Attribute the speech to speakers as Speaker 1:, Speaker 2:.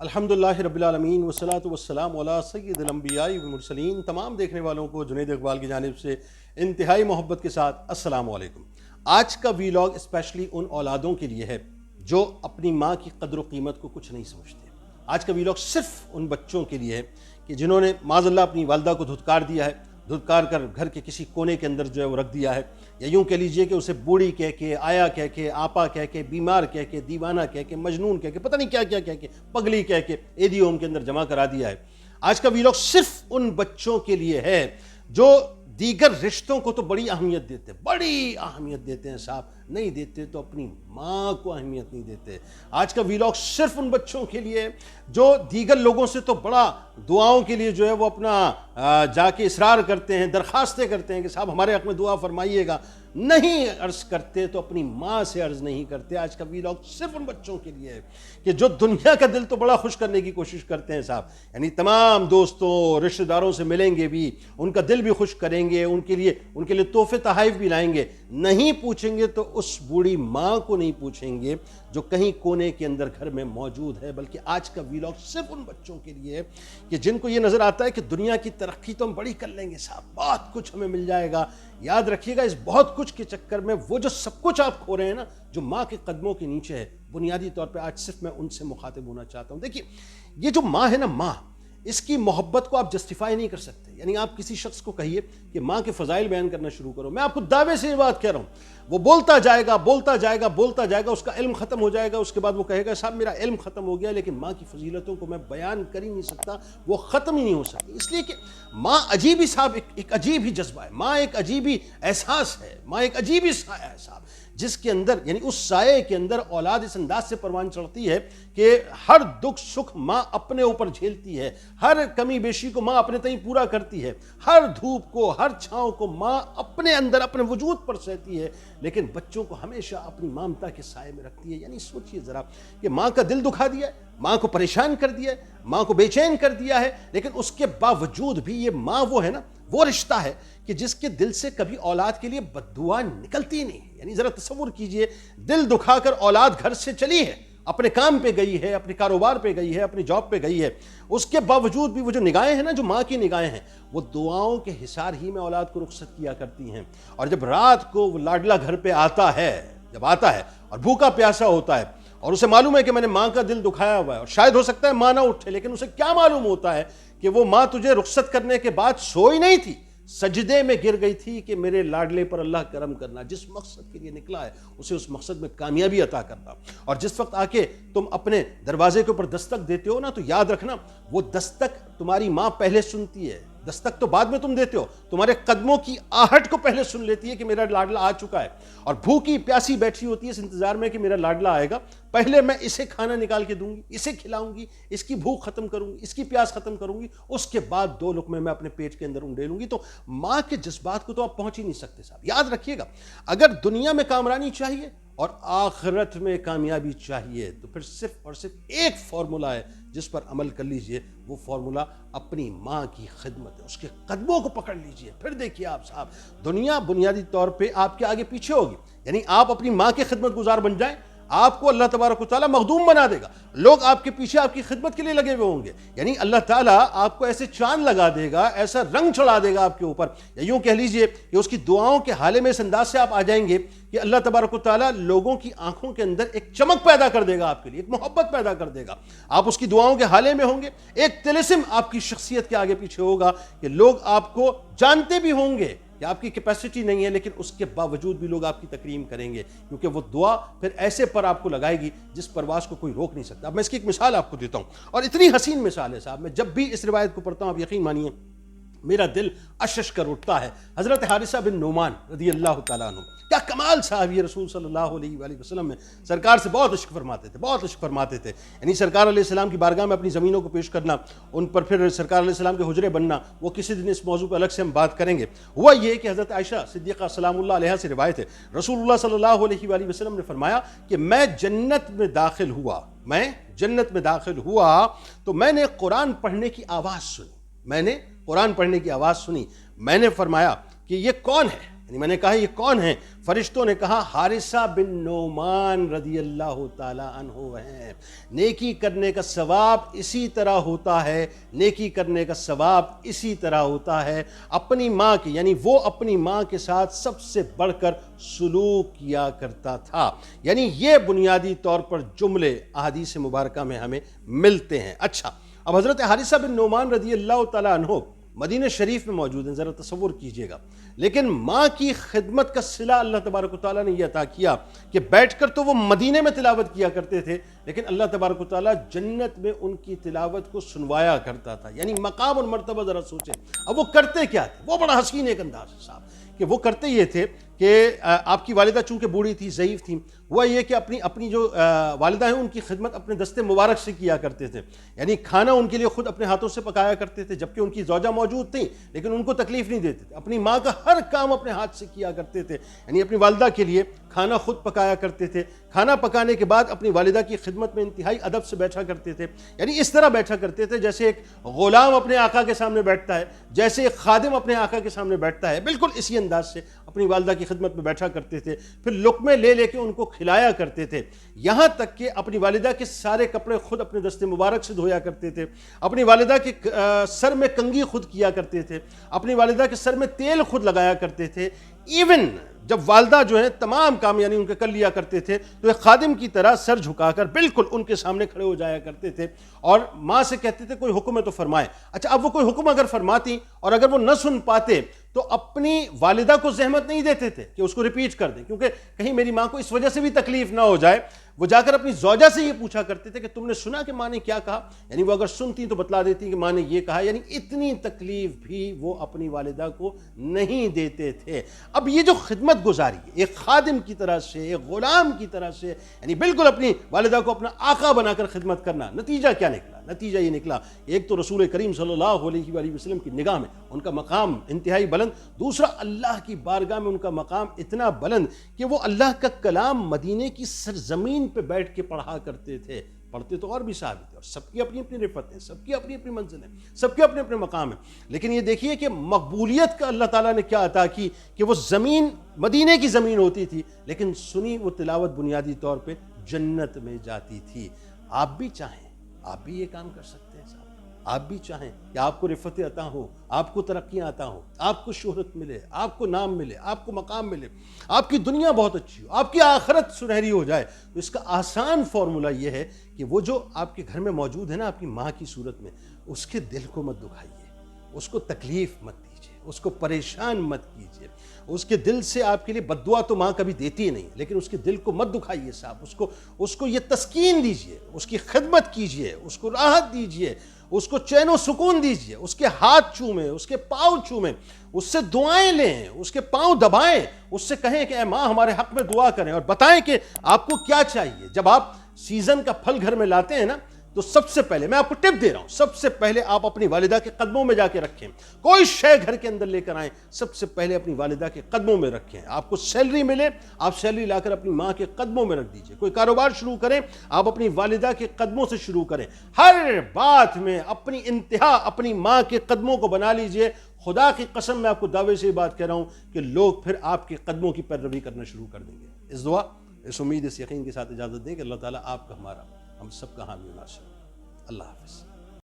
Speaker 1: الحمدللہ رب العالمین والصلاۃ والسلام علی سید الانبیاء والمرسلین۔ تمام دیکھنے والوں کو جنید اقبال کی جانب سے انتہائی محبت کے ساتھ السلام علیکم۔ آج کا ویلاگ اسپیشلی ان اولادوں کے لیے ہے جو اپنی ماں کی قدر و قیمت کو کچھ نہیں سمجھتے۔ آج کا ویلاگ صرف ان بچوں کے لیے ہے کہ جنہوں نے معاذ اللہ اپنی والدہ کو دھتکار دیا ہے، دھتکار کر گھر کے کسی کونے کے اندر جو ہے وہ رکھ دیا ہے، یا یوں کہہ لیجئے کہ اسے بوڑھی کہہ کے، آیا کہہ کے، آپا کہہ کے، بیمار کہہ کے، دیوانہ کہہ کے، مجنون کہہ کے، پتہ نہیں کیا کیا کہہ کے، پگلی کہہ کے ایدی ہوم کے اندر جمع کرا دیا ہے۔ آج کا ویلاگ صرف ان بچوں کے لیے ہے جو دیگر رشتوں کو تو بڑی اہمیت دیتے ہیں، بڑی اہمیت دیتے ہیں صاحب، نہیں دیتے تو اپنی ماں کو اہمیت نہیں دیتے۔ آج کا ویلاگ صرف ان بچوں کے لیے جو دیگر لوگوں سے تو بڑا دعاؤں کے لیے جو ہے وہ اپنا جا کے اصرار کرتے ہیں، درخواستیں کرتے ہیں کہ صاحب ہمارے حق میں دعا فرمائیے گا، نہیں عرض کرتے تو اپنی ماں سے عرض نہیں کرتے۔ آج کا ویلاگ صرف ان بچوں کے لیے ہے کہ جو دنیا کا دل تو بڑا خوش کرنے کی کوشش کرتے ہیں صاحب، یعنی تمام دوستوں رشتہ داروں سے ملیں گے بھی، ان کا دل بھی خوش کریں گے، ان کے لیے تحفے تحائف بھی لائیں گے، نہیں پوچھیں گے تو اس بوڑھی ماں کو نہیں پوچھیں گے جو کہیں کونے کے اندر گھر میں موجود ہے۔ بلکہ آج کا ویلاگ صرف ان بچوں کے لیے ہے کہ جن کو یہ نظر آتا ہے کہ دنیا کی ترقی تو ہم بڑی کر لیں گے صاحب، بہت کچھ ہمیں مل جائے گا۔ یاد رکھیے گا اس بہت کچھ کے چکر میں وہ جو سب کچھ آپ کھو رہے ہیں نا، جو ماں کے قدموں کے نیچے ہے، بنیادی طور پہ آج صرف میں ان سے مخاطب ہونا چاہتا ہوں۔ دیکھیے یہ جو ماں ہے نا، ماں، اس کی محبت کو آپ جسٹیفائی نہیں کر سکتے۔ یعنی آپ کسی شخص کو کہیے کہ ماں کے فضائل بیان کرنا شروع کرو، میں آپ کو دعوے سے یہ بات کہہ رہا ہوں، وہ بولتا جائے گا بولتا جائے گا بولتا جائے گا، اس کا علم ختم ہو جائے گا، اس کے بعد وہ کہے گا صاحب میرا علم ختم ہو گیا لیکن ماں کی فضیلتوں کو میں بیان کر ہی نہیں سکتا، وہ ختم ہی نہیں ہو سکتی۔ اس لیے کہ ماں عجیب ہی صاحب ایک عجیب ہی جذبہ ہے، ماں ایک عجیب ہی احساس ہے، ماں ایک عجیب ہی سایہ ہے صاحب، جس کے اندر یعنی اس سائے کے اندر اولاد اس انداز سے پروان چڑھتی ہے کہ ہر دکھ سکھ ماں اپنے اوپر جھیلتی ہے، ہر کمی بیشی کو ماں اپنے تئیں پورا کرتی ہے، ہر دھوپ کو، ہر چھاؤں کو ماں اپنے اندر اپنے وجود پر سہتی ہے، لیکن بچوں کو ہمیشہ اپنی ممتا کے سائے میں رکھتی ہے۔ یعنی سوچئے ذرا کہ ماں کا دل دکھا دیا ہے، ماں کو پریشان کر دیا ہے، ماں کو بے چین کر دیا ہے، لیکن اس کے باوجود بھی یہ ماں وہ ہے نا، وہ رشتہ ہے کہ جس کے دل سے کبھی اولاد کے لیے بد دعا نکلتی نہیں ہے۔ یعنی ذرا تصور کیجئے، دل دکھا کر اولاد گھر سے چلی ہے، اپنے کام پہ گئی ہے، اپنے کاروبار پہ گئی ہے، اپنی جاب پہ گئی ہے، اس کے باوجود بھی وہ جو نگاہیں ہیں نا، جو ماں کی نگاہیں ہیں، وہ دعاؤں کے حصار ہی میں اولاد کو رخصت کیا کرتی ہیں۔ اور جب رات کو وہ لاڈلا گھر پہ آتا ہے، جب آتا ہے اور بھوکا پیاسا ہوتا ہے اور اسے معلوم ہے کہ میں نے ماں کا دل دکھایا ہوا ہے، اور شاید ہو سکتا ہے ماں نہ اٹھے، لیکن اسے کیا معلوم ہوتا ہے کہ وہ ماں تجھے رخصت کرنے کے بعد سوئی نہیں تھی، سجدے میں گر گئی تھی کہ میرے لاڈلے پر اللہ کرم کرنا، جس مقصد کے لیے نکلا ہے اسے اس مقصد میں کامیابی عطا کرنا۔ اور جس وقت آ کے تم اپنے دروازے کے اوپر دستک دیتے ہو نا، تو یاد رکھنا وہ دستک تمہاری ماں پہلے سنتی ہے، دستک تو بعد میں تم دیتے ہو، تمہارے قدموں کی آہٹ کو پہلے سن لیتی ہے کہ میرا لاڈلا آ چکا ہے، اور بھوکی پیاسی بیٹھی ہوتی ہے اس انتظار میں کہ میرا لاڈلا آئے گا، پہلے میں اسے کھانا نکال کے دوں گی، اسے کھلاؤں گی، اس کی بھوک ختم کروں گی، اس کی پیاس ختم کروں گی، اس کے بعد 2 لقمے میں اپنے پیٹ کے اندر انڈیلوں گی۔ تو ماں کے جذبات کو تو آپ پہنچ ہی نہیں سکتے صاحب۔ یاد رکھیے گا، اگر دنیا میں کامرانی چاہیے اور آخرت میں کامیابی چاہیے تو پھر صرف اور صرف ایک فارمولا ہے جس پر عمل کر لیجئے، وہ فارمولا اپنی ماں کی خدمت ہے، اس کے قدموں کو پکڑ لیجئے۔ پھر دیکھیے آپ صاحب، دنیا بنیادی طور پہ آپ کے آگے پیچھے ہوگی، یعنی آپ اپنی ماں کے خدمت گزار بن جائیں، آپ کو اللہ تبارک و تعالیٰ مخدوم بنا دے گا، لوگ آپ کے پیچھے آپ کی خدمت کے لیے لگے ہوئے ہوں گے، یعنی اللہ تعالیٰ آپ کو ایسے چاند لگا دے گا، ایسا رنگ چڑھا دے گا آپ کے اوپر، یا یوں کہہ لیجئے کہ اس کی دعاؤں کے حالے میں اس انداز سے آپ آ جائیں گے کہ اللہ تبارک و تعالیٰ لوگوں کی آنکھوں کے اندر ایک چمک پیدا کر دے گا، آپ کے لیے ایک محبت پیدا کر دے گا، آپ اس کی دعاؤں کے حالے میں ہوں گے، ایک طلسم آپ کی شخصیت کے آگے پیچھے ہوگا کہ لوگ آپ کو جانتے بھی ہوں گے کہ آپ کی کیپیسٹی نہیں ہے، لیکن اس کے باوجود بھی لوگ آپ کی تکریم کریں گے، کیونکہ وہ دعا پھر ایسے پر آپ کو لگائے گی جس پرواز کو کوئی روک نہیں سکتا۔ اب میں اس کی ایک مثال آپ کو دیتا ہوں، اور اتنی حسین مثال ہے صاحب، میں جب بھی اس روایت کو پڑھتا ہوں آپ یقین مانیے میرا دل اشش کر اٹھتا ہے۔ حضرت حارثہ بن نعمان رضی اللہ تعالیٰ عنہ، کیا کمال صحابی رسول صلی اللہ علیہ وآلہ وسلم میں سرکار سے بہت عشق فرماتے تھے، بہت عشق فرماتے تھے، یعنی سرکار علیہ السلام کی بارگاہ میں اپنی زمینوں کو پیش کرنا، ان پر پھر سرکار علیہ السلام کے حجرے بننا، وہ کسی دن اس موضوع پہ الگ سے ہم بات کریں گے۔ ہوا یہ کہ حضرت عائشہ صدیقہ سلام اللہ علیہا سے روایت ہے، رسول اللہ صلی اللہ علیہ وآلہ وسلم نے فرمایا کہ میں جنت میں داخل ہوا تو میں نے قرآن پڑھنے کی آواز سنی، میں نے فرمایا کہ یہ کون ہے؟ یعنی میں نے کہا یہ کون ہیں؟ فرشتوں نے کہا حارثہ بن نعمان رضی اللہ تعالیٰ عنہ ہیں۔ نیکی کرنے کا ثواب اسی طرح ہوتا ہے، نیکی کرنے کا ثواب اسی طرح ہوتا ہے اپنی ماں کی، یعنی وہ اپنی ماں کے ساتھ سب سے بڑھ کر سلوک کیا کرتا تھا۔ یعنی یہ بنیادی طور پر جملے احادیث مبارکہ میں ہمیں ملتے ہیں۔ اچھا، اب حضرت حارثہ بن نعمان رضی اللہ تعالیٰ عنہ مدینہ شریف میں موجود ہیں، ذرا تصور کیجئے گا، لیکن ماں کی خدمت کا صلہ اللہ تبارک و تعالیٰ نے یہ عطا کیا کہ بیٹھ کر تو وہ مدینے میں تلاوت کیا کرتے تھے، لیکن اللہ تبارک و تعالیٰ جنت میں ان کی تلاوت کو سنوایا کرتا تھا۔ یعنی مقام اور مرتبہ ذرا سوچیں۔ اب وہ کرتے کیا تھے؟ وہ بڑا حسین ایک انداز ہے صاحب کہ وہ کرتے یہ تھے کہ آپ کی والدہ چونکہ بوڑھی تھی، ضعیف تھیں، وہ یہ کہ اپنی جو والدہ ہیں ان کی خدمت اپنے دستے مبارک سے کیا کرتے تھے، یعنی کھانا ان کے لیے خود اپنے ہاتھوں سے پکایا کرتے تھے، جبکہ ان کی زوجہ موجود تھیں لیکن ان کو تکلیف نہیں دیتے تھے، اپنی ماں کا ہر کام اپنے ہاتھ سے کیا کرتے تھے، یعنی اپنی والدہ کے لیے کھانا خود پکایا کرتے تھے، کھانا پکانے کے بعد اپنی والدہ کی خدمت میں انتہائی ادب سے بیٹھا کرتے تھے، یعنی اس طرح بیٹھا کرتے تھے جیسے ایک غلام اپنے آقا کے سامنے بیٹھتا ہے، جیسے ایک خادم اپنے آقا کے سامنے بیٹھتا ہے، بالکل اسی انداز سے اپنی والدہ کی خدمت میں بیٹھا کرتے تھے، پھر لقمے لے لے کے ان کو کھلایا کرتے تھے، یہاں تک کہ اپنی والدہ کے سارے کپڑے خود اپنے دستے مبارک سے دھویا کرتے تھے، اپنی والدہ کے سر میں کنگھی خود کیا کرتے تھے، اپنی والدہ کے سر میں تیل خود لگایا کرتے تھے، ایون جب والدہ جو ہیں تمام کام یعنی ان کے کر لیا کرتے تھے تو ایک خادم کی طرح سر جھکا کر بالکل ان کے سامنے کھڑے ہو جایا کرتے تھے اور ماں سے کہتے تھے کوئی حکم ہے تو فرمائے۔ اچھا، اب وہ کوئی حکم اگر فرماتی اور اگر وہ نہ سن پاتے تو اپنی والدہ کو زحمت نہیں دیتے تھے کہ اس کو ریپیٹ کر دیں، کیونکہ کہیں میری ماں کو اس وجہ سے بھی تکلیف نہ ہو جائے، وہ جا کر اپنی زوجہ سے یہ پوچھا کرتے تھے کہ تم نے سنا کہ ماں نے کیا کہا، یعنی وہ اگر سنتی تو بتلا دیتی کہ ماں نے یہ کہا، یعنی اتنی تکلیف بھی وہ اپنی والدہ کو نہیں دیتے تھے۔ اب یہ جو خدمت گزاری ہے ایک خادم کی طرح سے، ایک غلام کی طرح سے، یعنی بالکل اپنی والدہ کو اپنا آقا بنا کر خدمت کرنا، نتیجہ کیا نکلا؟ نتیجہ یہ نکلا، ایک تو رسول کریم صلی اللہ علیہ وآلہ وسلم کی نگاہ میں ان کا مقام انتہائی بلند، دوسرا اللہ کی بارگاہ میں ان کا مقام اتنا بلند کہ وہ اللہ کا کلام مدینے کی سرزمین پہ بیٹھ کے پڑھا کرتے تھے۔ پڑھتے تو اور بھی صحابی تھے اور سب کی اپنی اپنی رفعتیں، سب کی اپنی اپنی منزلیں، سب کے اپنے اپنے مقام ہیں، لیکن یہ دیکھیے کہ مقبولیت کا اللہ تعالیٰ نے کیا عطا کی کہ وہ زمین مدینے کی زمین ہوتی تھی لیکن سنی وہ تلاوت بنیادی طور پہ جنت میں جاتی تھی۔ آپ بھی چاہیں آپ بھی یہ کام کر سکتے ہیں صاحب، آپ بھی چاہیں کہ آپ کو رفعت عطا ہو، آپ کو ترقیاں عطا ہوں، آپ کو شہرت ملے، آپ کو نام ملے، آپ کو مقام ملے، آپ کی دنیا بہت اچھی ہو، آپ کی آخرت سنہری ہو جائے، تو اس کا آسان فارمولہ یہ ہے کہ وہ جو آپ کے گھر میں موجود ہے نا آپ کی ماں کی صورت میں، اس کے دل کو مت دکھائیے، اس کو تکلیف مت دیجیے، اس کو پریشان مت کیجیے، اس کے دل سے آپ کے لیے بد دعا تو ماں کبھی دیتی نہیں، لیکن اس کے دل کو مت دکھائیے صاحب، اس کو یہ تسکین دیجیے، اس کی خدمت کیجیے، اس کو راحت دیجیے، اس کو چین و سکون دیجیے، اس کے ہاتھ چومیں، اس کے پاؤں چومیں، اس سے دعائیں لیں، اس کے پاؤں دبائیں، اس سے کہیں کہ اے ماں ہمارے حق میں دعا کریں اور بتائیں کہ آپ کو کیا چاہیے۔ جب آپ سیزن کا پھل گھر میں لاتے ہیں نا تو سب سے پہلے میں آپ کو ٹپ دے رہا ہوں، سب سے پہلے آپ اپنی والدہ کے قدموں میں جا کے رکھیں، کوئی شے گھر کے اندر لے کر آئیں سب سے پہلے اپنی والدہ کے قدموں میں رکھیں۔ آپ کو سیلری ملے، آپ سیلری لا کر اپنی ماں کے قدموں میں رکھ دیجئے، کوئی کاروبار شروع کریں آپ اپنی والدہ کے قدموں سے شروع کریں، ہر بات میں اپنی انتہا اپنی ماں کے قدموں کو بنا لیجئے۔ خدا کی قسم میں آپ کو دعوے سے یہ بات کہہ رہا ہوں کہ لوگ پھر آپ کے قدموں کی پیروی کرنا شروع کر دیں گے۔ اس دعا، اس امید، اس یقین کے ساتھ اجازت دیں کہ اللہ تعالیٰ آپ کا، ہمارا، ہم سب کا حامی و ناصر۔ اللہ حافظ۔